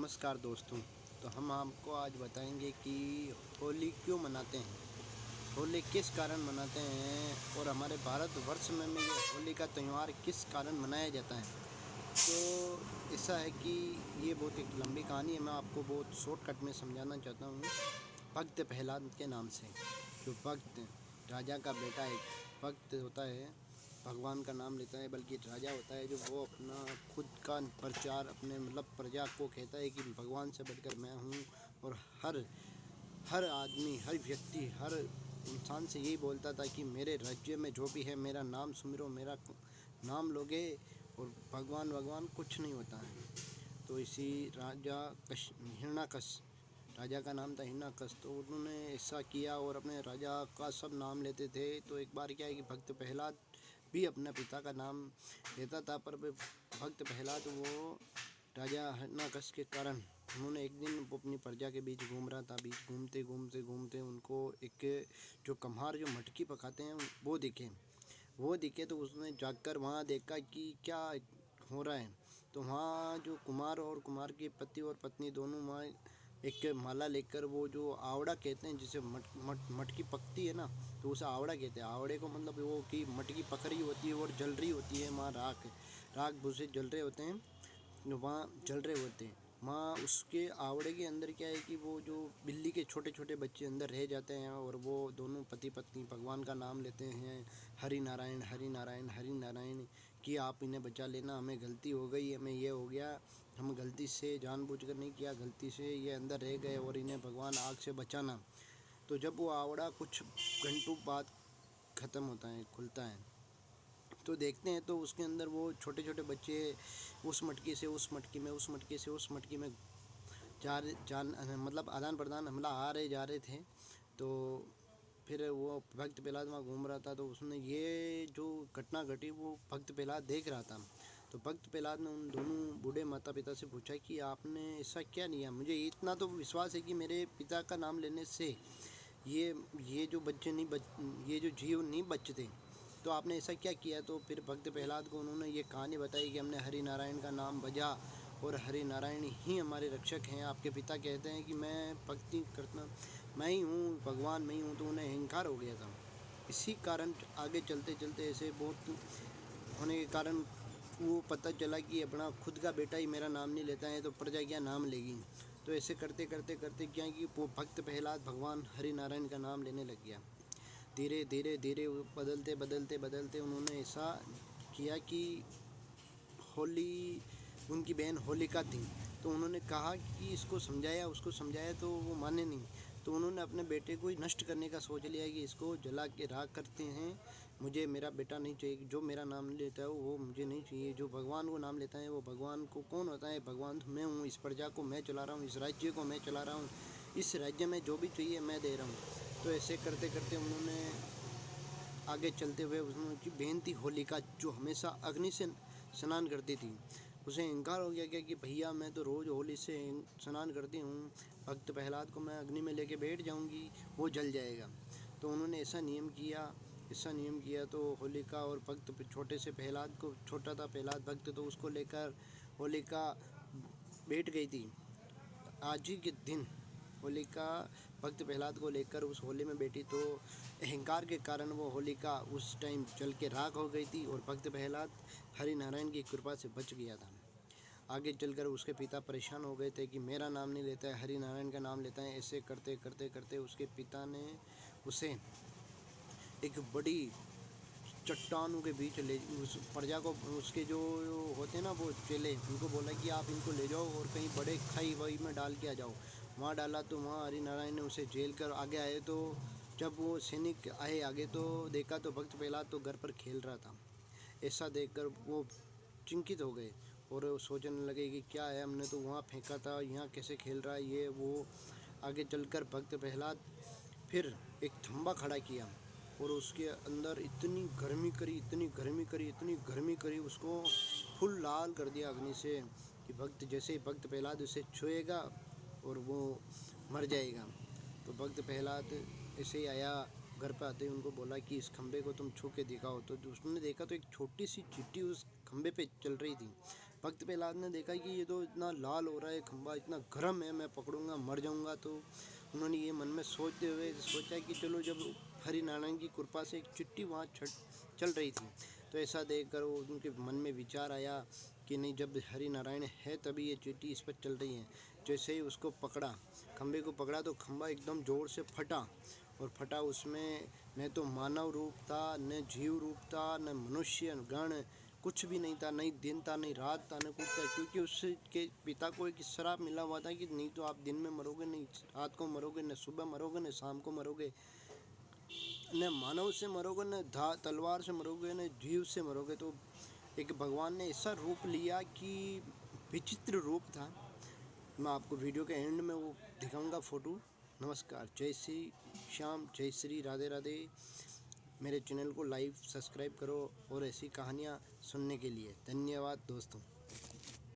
नमस्कार दोस्तों। तो हम आपको आज बताएंगे कि होली क्यों मनाते हैं, होली किस कारण मनाते हैं और हमारे भारतवर्ष में ये होली का त्यौहार किस कारण मनाया जाता है। तो ऐसा है कि ये बहुत एक लंबी कहानी है, मैं आपको बहुत शॉर्टकट में समझाना चाहता हूँ। भक्त प्रहलाद के नाम से, जो भक्त राजा का बेटा एक भक्त होता है, भगवान का नाम लेता है, बल्कि राजा होता है जो वो अपना खुद का प्रचार अपने प्रजा को कहता है कि भगवान से बढ़कर मैं हूँ। और हर आदमी, हर व्यक्ति, हर इंसान से यही बोलता था कि मेरे राज्य में जो भी है मेरा नाम सुमिरो, मेरा नाम लोगे और भगवान भगवान कुछ नहीं होता है। तो इसी राजा हिरण्यकश, राजा का नाम था हिरण्यकश, तो उन्होंने ऐसा किया और अपने राजा का सब नाम लेते थे। तो एक बार क्या है कि भक्त प्रहलाद भी अपने पिता का नाम लेता था, पर भक्त प्रहलाद वो राजा हिरण्यकश के कारण उन्होंने एक दिन वो अपनी प्रजा के बीच घूम रहा था, बीच घूमते घूमते घूमते उनको एक जो कम्हार जो मटकी पकाते हैं वो दिखे तो उसने जाकर वहाँ देखा कि क्या हो रहा है। तो वहाँ जो कुमार और कुमार के पति और पत्नी दोनों वहाँ एक माला लेकर, वो जो आवड़ा कहते हैं जिसे मटकी पकती है ना, तो उसे आवड़ा कहते हैं। आवड़े को मतलब वो कि मटकी पक रही होती है और जल रही होती है, वहाँ राख भूसे जल रहे होते हैं, वहाँ जल रहे होते हैं। वहाँ उसके आवड़े के अंदर क्या है कि वो जो बिल्ली के छोटे छोटे बच्चे अंदर रह जाते हैं और वो दोनों पति पत्नी भगवान का नाम लेते हैं, हरि नारायण हरि नारायण हरि नारायण, कि आप इन्हें बचा लेना, हमें गलती हो गई, हमें ये हो गया, हम गलती से जानबूझकर नहीं किया, गलती से ये अंदर रह गए और इन्हें भगवान आग से बचाना। तो जब वो आवड़ा कुछ घंटों बाद ख़त्म होता है, खुलता है, तो देखते हैं तो उसके अंदर वो छोटे छोटे बच्चे उस मटकी से उस मटकी में, उस मटकी से उस मटकी में आदान प्रदान हमला आ रहे जा रहे थे। तो फिर वो भक्त प्रहलाद वहाँ घूम रहा था, तो उसने ये जो घटना घटी वो भक्त प्रहलाद देख रहा था। तो भक्त प्रहलाद ने उन दोनों बूढ़े माता पिता से पूछा कि आपने ऐसा क्या किया, मुझे इतना तो विश्वास है कि मेरे पिता का नाम लेने से ये जो बच्चे नहीं ये जो जीव नहीं बचते, तो आपने ऐसा क्या किया। तो फिर भक्त प्रहलाद को उन्होंने ये कहानी बताई कि हमने हरि नारायण का नाम बजा और हरि नारायण ही हमारे रक्षक हैं। आपके पिता कहते हैं कि मैं भक्ति करता मैं ही हूँ, भगवान मैं ही हूँ, तो उन्हें अहंकार हो गया था। इसी कारण आगे चलते चलते ऐसे बहुत होने के कारण वो पता चला कि अपना खुद का बेटा ही मेरा नाम नहीं लेता है तो प्रजा क्या नाम लेगी। तो ऐसे करते करते करते क्या कि वो भक्त प्रहलाद भगवान हरि नारायण का नाम लेने लग गया। धीरे धीरे धीरे बदलते बदलते बदलते उन्होंने ऐसा किया कि होली, उनकी बहन होलिका थी, तो उन्होंने कहा कि इसको समझाया, उसको समझाया तो वो माने नहीं। तो उन्होंने अपने बेटे को ही नष्ट करने का सोच लिया कि इसको जला के राख करते हैं, मुझे मेरा बेटा नहीं चाहिए, जो मेरा नाम लेता है वो मुझे नहीं चाहिए, जो भगवान को नाम लेता है वो भगवान को कौन होता है, भगवान तो मैं हूँ, इस प्रजा को मैं चला रहा हूँ, इस राज्य को मैं चला रहा हूँ, इस राज्य में जो भी चाहिए मैं दे रहा हूँ। तो ऐसे करते करते उन्होंने आगे चलते हुए उनकी बहन थी होलिका, जो हमेशा अग्नि से स्नान करती थी, उसे इनकार हो गया क्या कि भैया मैं तो रोज़ होली से स्नान करती हूँ, भक्त प्रहलाद को मैं अग्नि में लेके बैठ जाऊँगी, वो जल जाएगा। तो उन्होंने ऐसा नियम किया तो होलिका और भक्त छोटे से प्रहलाद को, छोटा था प्रहलाद भक्त, तो उसको लेकर होलिका बैठ गई थी। आज ही के दिन होलिका भक्त प्रहलाद को लेकर उस होली में बैठी, तो अहंकार के कारण वो होलिका उस टाइम जल के राख हो गई थी और भक्त प्रहलाद हरि नारायण की कृपा से बच गया था। आगे चलकर उसके पिता परेशान हो गए थे कि मेरा नाम नहीं लेता है, हरि नारायण का नाम लेता है। ऐसे करते करते करते उसके पिता ने उसे एक बड़ी चट्टानों के बीच ले, उस प्रजा को, उसके जो होते हैं ना वो चेले, उनको बोला कि आप इनको ले जाओ और कहीं बड़े खाई वाई में डाल के आ जाओ। वहाँ डाला तो वहाँ हरि नारायण ने उसे जेल कर आगे आए, तो जब वो सैनिक आए आगे तो देखा तो भक्त प्रहलाद तो घर पर खेल रहा था। ऐसा देखकर वो चिंतित हो गए और सोचने लगे कि क्या है, हमने तो वहाँ फेंका था, यहाँ कैसे खेल रहा है ये वो। आगे चलकर भक्त प्रहलाद फिर एक खंभा खड़ा किया और उसके अंदर इतनी गर्मी करी, इतनी गर्मी करी, इतनी गर्मी करी, उसको फुल लाल कर दिया अग्नि से कि भक्त जैसे ही भक्त प्रहलाद उसे छुएगा और वो मर जाएगा। तो भक्त प्रहलाद ऐसे ही आया, घर पे आते ही उनको बोला कि इस खंबे को तुम छू के दिखाओ। तो उसने देखा तो एक छोटी सी चींटी उस खंबे पे चल रही थी। भक्त प्रहलाद ने देखा कि ये तो इतना लाल हो रहा है खंबा, इतना गर्म है, मैं पकड़ूंगा मर जाऊंगा। तो उन्होंने ये मन में सोचते हुए सोचा कि चलो, जब हरि नारायण की कृपा से एक चिट्ठी वहाँ चल रही थी, तो ऐसा देखकर वो उनके मन में विचार आया कि नहीं, जब हरि नारायण है तभी ये चिट्ठी इस पर चल रही है। जैसे ही उसको पकड़ा, खंबे को पकड़ा, तो खंबा एकदम ज़ोर से फटा, और फटा उसमें न तो मानव रूप था, न जीव रूप था, न मनुष्य गण, कुछ भी नहीं था, नहीं दिन था, नहीं रात था, न कुछ था, क्योंकि उसके पिता को एक श्राप मिला हुआ था कि नहीं तो आप दिन में मरोगे, नहीं रात को मरोगे, न सुबह मरोगे, न शाम को मरोगे, न मानव से मरोगे, न तलवार से मरोगे, न जीव से मरोगे। तो एक भगवान ने ऐसा रूप लिया कि विचित्र रूप था। मैं आपको वीडियो के एंड में वो दिखाऊंगा फ़ोटो। नमस्कार, जय श्री श्याम, जय श्री राधे राधे। मेरे चैनल को लाइव सब्सक्राइब करो और ऐसी कहानियाँ सुनने के लिए। धन्यवाद दोस्तों।